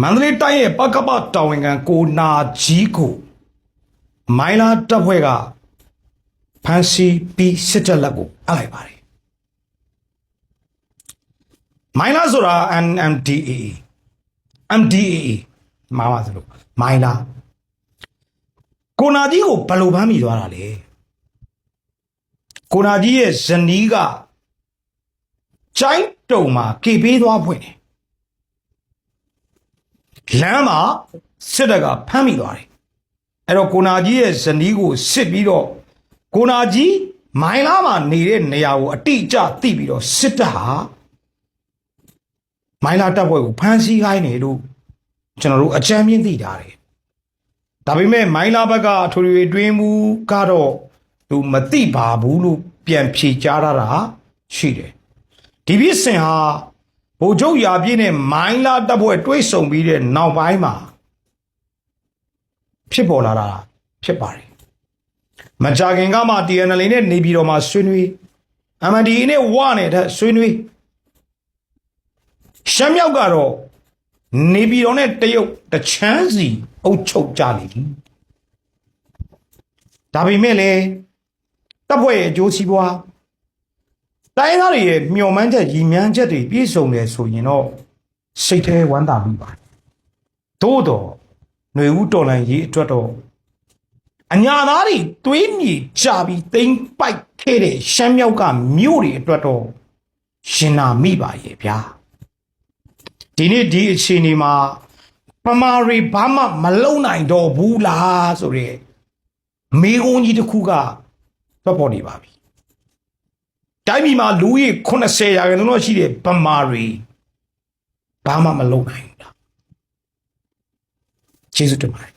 မန္တလေးတိုင်းရဲ့ပကပတာဝန်ခံကိုနာကြီးကိုမိုင်းလာတပ်ဖွဲ့ကဖမ်းဆီးပြီးစစ်တပ်လက်ကိုအပ်လိုက်ပါတယ်မိုင်းလာဆိုတာ MDAA မှာပါဆိုလို့မိုင်းလာကိုနာကြီးကိုဘယ်လိုဖမ်းမိသွားတာလဲကိုနာကြီးရဲ့ဇနီးကကျိုင်းတုံမှာကေပေးသွားဖွင့်တယ်လမ်းမှာစစ်တပ်ကဖမ်းမိသွားတယ်အဲ့တော့ကိုနာကြီးရဲ့ဇနီးကိုစစ်ပြီးတော့ကိုနာကြီးမိုင်းလာမှာနေတဲ့နေရာကိုအတိအကျသိပြီးတော့စစ်တပ်ဟာမိုင်းလာတပ်ဖွဲ့ကိုဖမ်းဆီးခိုင်းတယ်လို့ကျွန်တော်တို့အကြမ်းမြင့်သိထားတယ်ဒါပေမဲ့မိုင်းလာဘက်ကအထွေထွေတွင်းမှုကတော့သူမသိပါဘူးလို့ပြန်ဖြေကြားတာရှိတယ်ဒီပြစ်စင်ဟာဗိုလ်ချုပ်ရာပြည့်နဲ့မိုင်းလာတပ်ဖွဲ့တွဲဆုံပြီးတဲ့နောက်ပိုင်းမှာဖြစ်ပေါ်လာတာဖြစ်ပါတယ်မကြခင်ကမှ TNL နဲ့နေပြည်တော်မှာဆွေးနွေး MNDAA နဲ့ဝနေတဲ့ဆွေးနွေးရှမ်းမြောက်ကတော့နေပြည်တော်နဲ့တရုတ်တချမ်းစီအုပ်ချုပ်ကြလိမ့်မယ်ဒါပေမဲ့လည်းတပ်ဖွဲ့ရဲ့အကျိုးစီးပွားတိုင်းသားတွေရဲ့မျှော်မှန်းချက်ရည်မှန်းချက်တွေပြည့်စုံတယ်ဆိုရင်တော့စိတ်ထဲဝမ်းသာမိပါတယ်သို့တော့ຫນွေဦးတော်လန်ရေးအတွက်တော့အညာသားတွေသွေးမြေကြပြီးတိမ့်ပိုက်ခဲ့တဲ့ရှမ်းမြောက်ကမြို့တွေအတွက်တော့ရှင်နာမိပါရဲ့ဗျာဒီနေ့ဒီအခြေအနေမှာပမာရီဘာမှမလုံနိုင်တော့ဘူးလားဆိုရဲမေကုန်းကြီးတစ်ခုကတော့ပေါ်နေပါပြီတိုင်းပြည်မှာလူကြီး80ရာခိုင်နှုန်းတော့ရှိတယ်ပမာရီဘာမှမလုံနိုင်ဘူးလားကျေးဇူးတင်ပါတယ်